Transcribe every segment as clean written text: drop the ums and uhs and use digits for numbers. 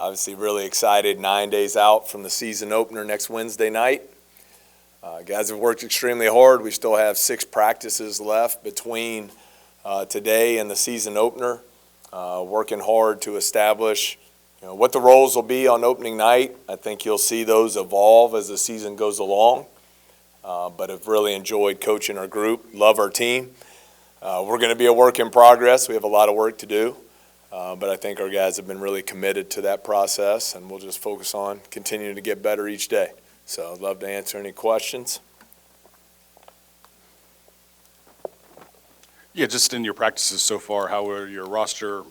Obviously really excited, 9 days out from the season opener next Wednesday night. Guys have worked extremely hard. We still have 6 practices left between today and the season opener. Working hard to establish what the roles will be on opening night. I think you'll see those evolve as the season goes along. But I've really enjoyed coaching our group, love our team. We're going to be a work in progress. We have a lot of work to do. But I think our guys have been really committed to that process, and we'll just focus on continuing to get better each day. So I'd love to answer any questions. Yeah, just in your practices so far, how are your roster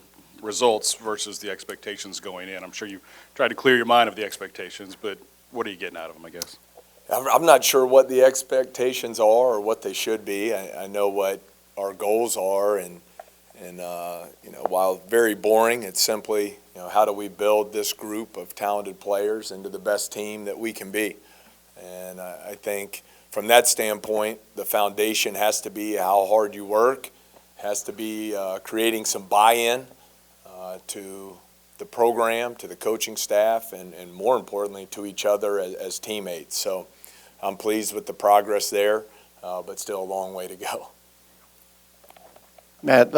results versus the expectations going in? I'm sure you tried to clear your mind of the expectations, but what are you getting out of them, I guess? I'm not sure what the expectations are or what they should be. I know what our goals are, and while very boring, it's simply, how do we build this group of talented players into the best team that we can be? And I think from that standpoint, the foundation has to be how hard you work, has to be creating some buy-in to the program, to the coaching staff, and more importantly, to each other as teammates. So I'm pleased with the progress there, but still a long way to go. Matt,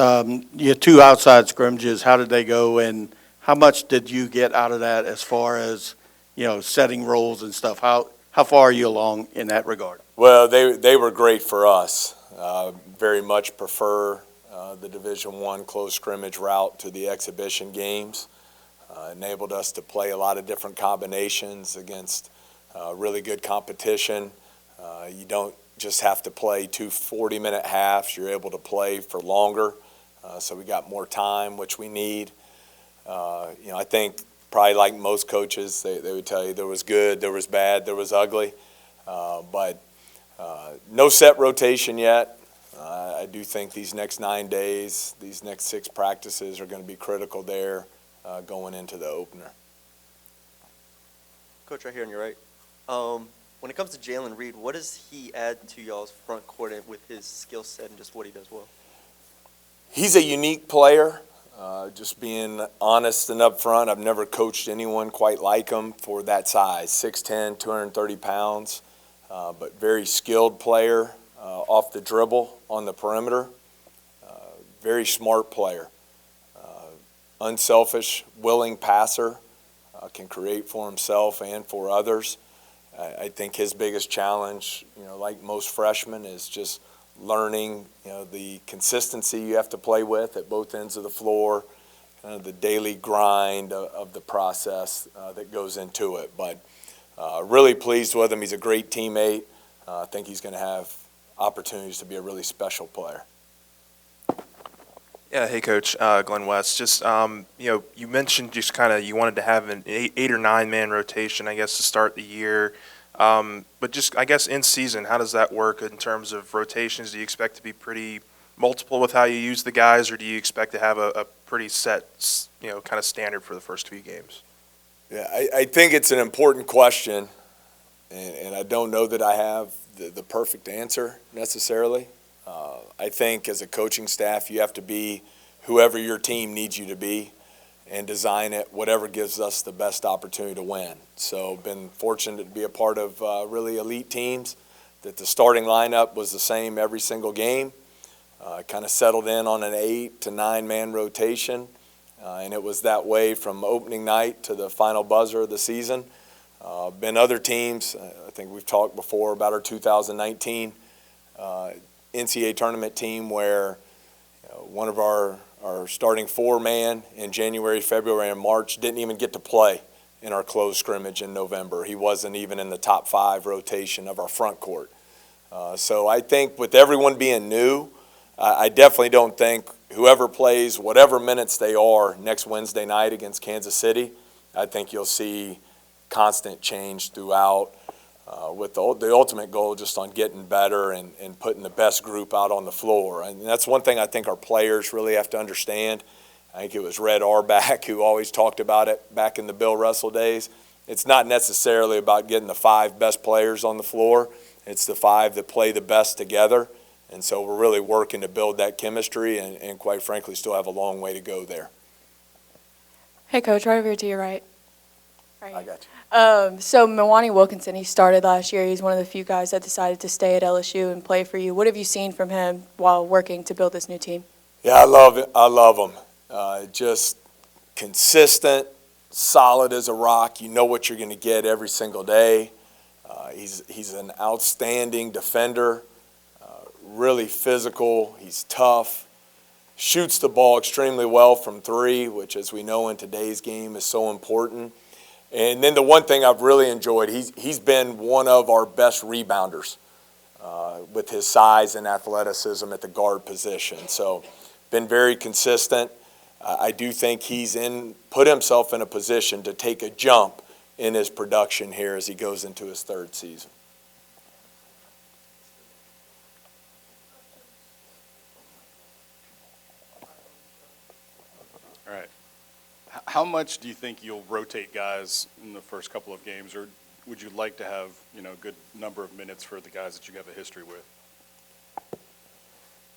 your 2 outside scrimmages, how did they go, and how much did you get out of that as far as, setting roles and stuff? How far are you along in that regard? Well, they were great for us. Very much prefer the Division I close scrimmage route to the exhibition games. Enabled us to play a lot of different combinations against really good competition. You don't just have to play 2 40-minute halves. You're able to play for longer, so we got more time, which we need. I think probably like most coaches, they would tell you there was good, there was bad, there was ugly, but no set rotation yet. I do think these next 9 days, these next 6 practices are going to be critical there going into the opener. Coach, right here on your right. When it comes to Jalen Reed, what does he add to y'all's front court with his skill set and just what he does well? He's a unique player. Just being honest and upfront, I've never coached anyone quite like him for that size, 6'10", 230 pounds, but very skilled player off the dribble on the perimeter. Very smart player. Unselfish, willing passer, can create for himself and for others. I think his biggest challenge, like most freshmen, is just learning, the consistency you have to play with at both ends of the floor, the daily grind of the process that goes into it. But really pleased with him. He's a great teammate. I think he's going to have opportunities to be a really special player. Yeah, hey Coach, Glenn West. Just you mentioned just kind of you wanted to have an 8 or 9 man rotation, I guess, to start the year. But just I guess in season, how does that work in terms of rotations? Do you expect to be pretty multiple with how you use the guys, or do you expect to have a pretty set, kind of standard for the first few games? Yeah, I think it's an important question, and I don't know that I have the perfect answer necessarily. I think as a coaching staff, you have to be whoever your team needs you to be and design it whatever gives us the best opportunity to win. So been fortunate to be a part of really elite teams, that the starting lineup was the same every single game. Kind of settled in on an 8 to 9 man rotation, and it was that way from opening night to the final buzzer of the season. Been other teams, I think we've talked before about our 2019 NCAA tournament team where one of our starting 4-man in January, February, and March didn't even get to play in our closed scrimmage in November. He wasn't even in the top 5 rotation of our front court. So I think with everyone being new, I definitely don't think whoever plays whatever minutes they are next Wednesday night against Kansas City, I think you'll see constant change throughout. With the ultimate goal just on getting better and putting the best group out on the floor. And that's one thing I think our players really have to understand. I think it was Red Auerbach who always talked about it back in the Bill Russell days. It's not necessarily about getting the 5 best players on the floor. It's the 5 that play the best together. And so we're really working to build that chemistry and quite frankly, still have a long way to go there. Hey, Coach, right over here to your right. Right. I got you. So Milwani Wilkinson, he started last year. He's one of the few guys that decided to stay at LSU and play for you. What have you seen from him while working to build this new team? Yeah, I love it. I love him. Just consistent, solid as a rock. You know what you're going to get every single day. He's an outstanding defender, really physical. He's tough. Shoots the ball extremely well from three, which, as we know in today's game, is so important. And then the one thing I've really enjoyed, he's been one of our best rebounders with his size and athleticism at the guard position. So been very consistent. I do think he's put himself in a position to take a jump in his production here as he goes into his third season. All right. How much do you think you'll rotate guys in the first couple of games, or would you like to have, a good number of minutes for the guys that you have a history with?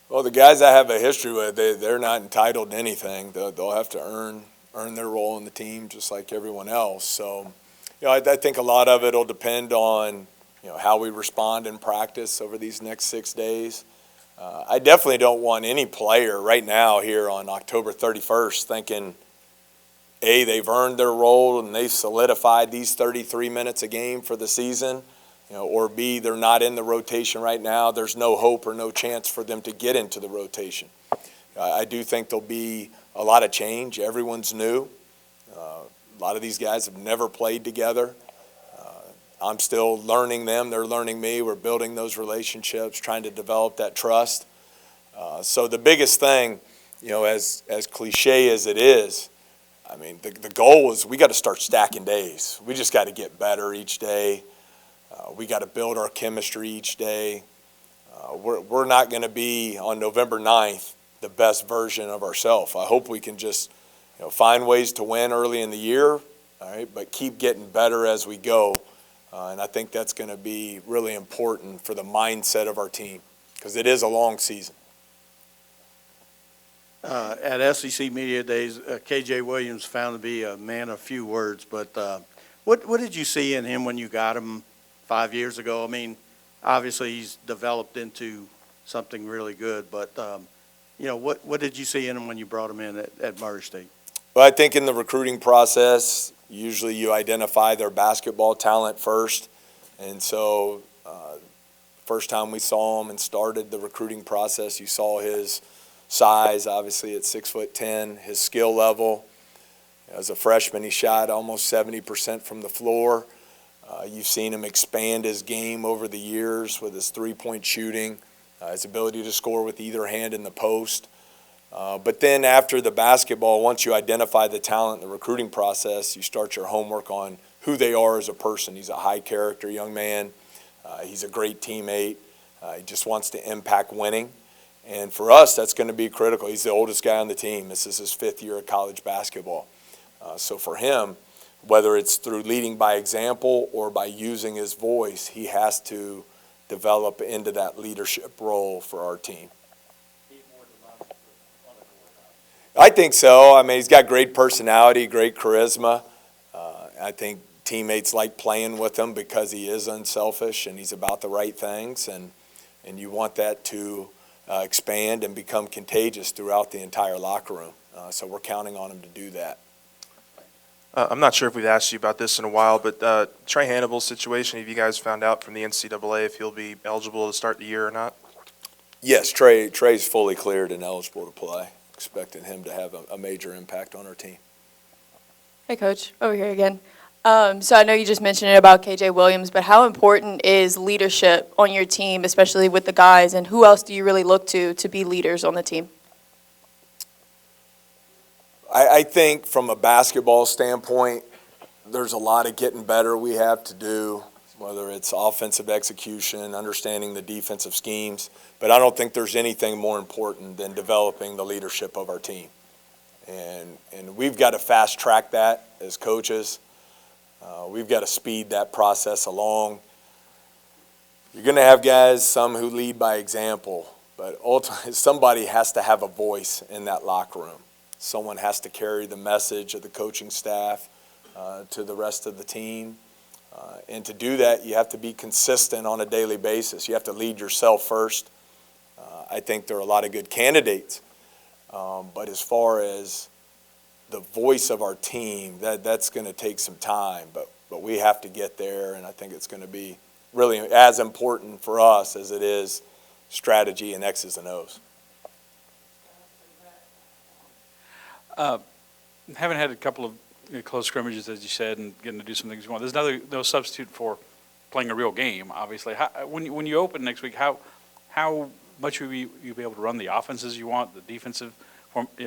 Well, the guys I have a history with, they're not entitled to anything. They'll have to earn their role in the team just like everyone else. So, I think a lot of it will depend on, how we respond in practice over these next 6 days. I definitely don't want any player right now here on October 31st thinking, A, they've earned their role and they've solidified these 33 minutes a game for the season, or B, they're not in the rotation right now. There's no hope or no chance for them to get into the rotation. I do think there'll be a lot of change. Everyone's new. A lot of these guys have never played together. I'm still learning them. They're learning me. We're building those relationships, trying to develop that trust. So the biggest thing, as cliche as it is, I mean, the goal is we got to start stacking days. We just got to get better each day. We got to build our chemistry each day. We're not going to be on November 9th the best version of ourselves. I hope we can just find ways to win early in the year, all right, but keep getting better as we go. And I think that's going to be really important for the mindset of our team because it is a long season. At SEC Media Days, KJ Williams found to be a man of few words, but what did you see in him when you got him 5 years ago? I mean, obviously he's developed into something really good, but what did you see in him when you brought him in at Murray State? Well, I think in the recruiting process, usually you identify their basketball talent first. And so first time we saw him and started the recruiting process, you saw his size, obviously at 6'10", his skill level. As a freshman, he shot almost 70% from the floor. You've seen him expand his game over the years with his three-point shooting, his ability to score with either hand in the post. But then after the basketball, once you identify the talent in the recruiting process, you start your homework on who they are as a person. He's a high-character young man. He's a great teammate. He just wants to impact winning. And for us, that's going to be critical. He's the oldest guy on the team. This is his 5th year of college basketball. So for him, whether it's through leading by example or by using his voice, he has to develop into that leadership role for our team. I think so. I mean, he's got great personality, great charisma. I think teammates like playing with him because he is unselfish and he's about the right things, and you want that to expand and become contagious throughout the entire locker room. So we're counting on him to do that. I'm not sure if we've asked you about this in a while, but Trey Hannibal's situation, have you guys found out from the NCAA if he'll be eligible to start the year or not? Yes, Trey's fully cleared and eligible to play. Expecting him to have a major impact on our team. Hey, Coach, over here again. So I know you just mentioned it about KJ Williams, but how important is leadership on your team, especially with the guys, and who else do you really look to be leaders on the team? I think from a basketball standpoint, there's a lot of getting better we have to do, whether it's offensive execution, understanding the defensive schemes. But I don't think there's anything more important than developing the leadership of our team. And we've got to fast track that as coaches. We've got to speed that process along. You're going to have guys, some who lead by example, But ultimately, somebody has to have a voice in that locker room. Someone has to carry the message of the coaching staff to the rest of the team. And to do that, you have to be consistent on a daily basis. You have to lead yourself first. I think there are a lot of good candidates. But as far as the voice of our team, that's going to take some time. But we have to get there, and I think it's going to be really as important for us as it is strategy and X's and O's. Haven't had a couple of close scrimmages, as you said, and getting to do some things you want. There's no substitute for playing a real game, obviously. When you open next week, how much will you be able to run the offenses you want, the defensive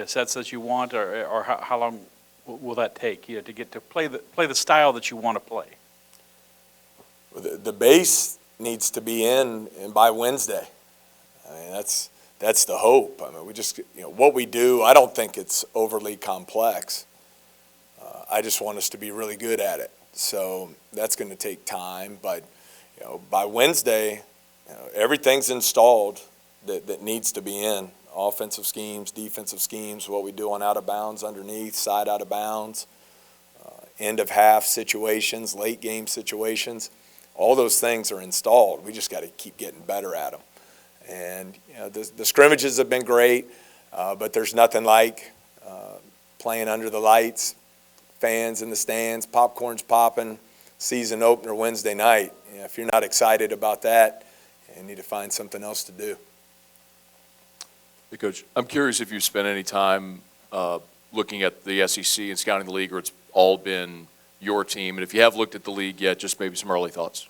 sets that you want, or how long will that take to get to play the style that you want to play? The base needs to be in by Wednesday. I mean, that's the hope. I mean, we just, what we do, I don't think it's overly complex. I just want us to be really good at it. So that's going to take time. But, by Wednesday, everything's installed that needs to be in. Offensive schemes, defensive schemes, what we do on out of bounds, underneath, side out of bounds, end of half situations, late game situations. All those things are installed. We just got to keep getting better at them. And the scrimmages have been great, but there's nothing like playing under the lights, fans in the stands, popcorn's popping, season opener Wednesday night. If you're not excited about that, you need to find something else to do. Hey, Coach, I'm curious if you've spent any time looking at the SEC and scouting the league, or it's all been your team. And if you have looked at the league yet, just maybe some early thoughts.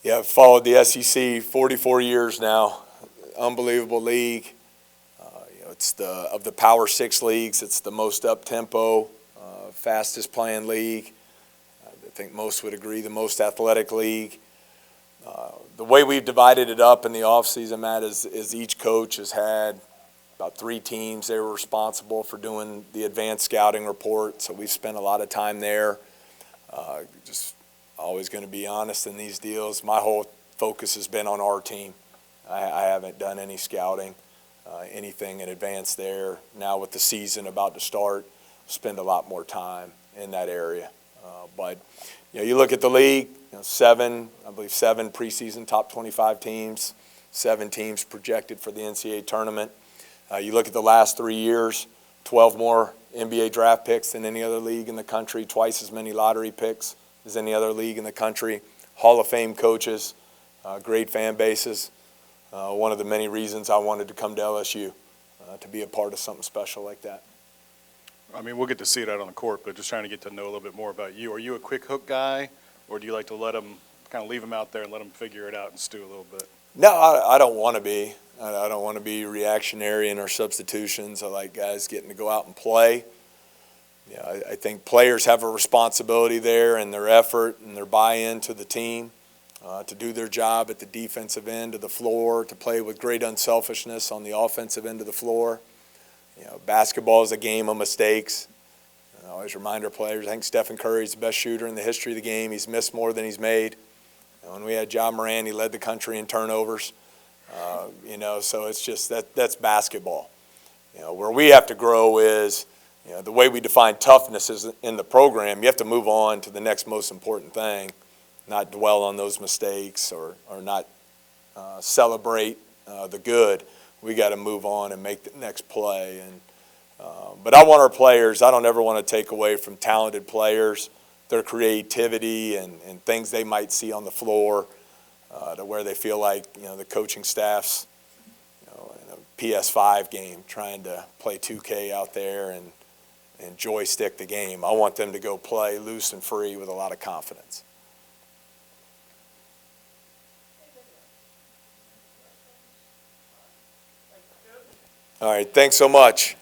Yeah, I've followed the SEC 44 years now. Unbelievable league. It's of the Power 6 leagues, it's the most up-tempo, fastest playing league. I think most would agree, the most athletic league. The way we've divided it up in the offseason, Matt, is each coach has had about 3 teams they were responsible for doing the advanced scouting report, so we've spent a lot of time there. Just always going to be honest in these deals. My whole focus has been on our team. I haven't done any scouting, anything in advance there. Now with the season about to start, spend a lot more time in that area. But you look at the league, 7 preseason top 25 teams, 7 teams projected for the NCAA tournament. You look at the last 3 years, 12 more NBA draft picks than any other league in the country, twice as many lottery picks as any other league in the country, Hall of Fame coaches, great fan bases. One of the many reasons I wanted to come to LSU, to be a part of something special like that. I mean, we'll get to see it out on the court, but just trying to get to know a little bit more about you. Are you a quick hook guy, or do you like to let them kind of leave them out there and let them figure it out and stew a little bit? No, I don't want to be. I don't want to be reactionary in our substitutions. I like guys getting to go out and play. I think players have a responsibility there in their effort and their buy-in to the team, to do their job at the defensive end of the floor, to play with great unselfishness on the offensive end of the floor. Basketball is a game of mistakes. I always remind our players, I think Stephen Curry's the best shooter in the history of the game. He's missed more than he's made. When we had John Moran, he led the country in turnovers. So it's just that's basketball. Where we have to grow is, the way we define toughness is in the program. You have to move on to the next most important thing, not dwell on those mistakes or not celebrate the good. We got to move on and make the next play. But I want our players, I don't ever want to take away from talented players their creativity and things they might see on the floor, to where they feel like, the coaching staff's, in a PS5 game trying to play 2K out there and joystick the game. I want them to go play loose and free with a lot of confidence. All right, thanks so much.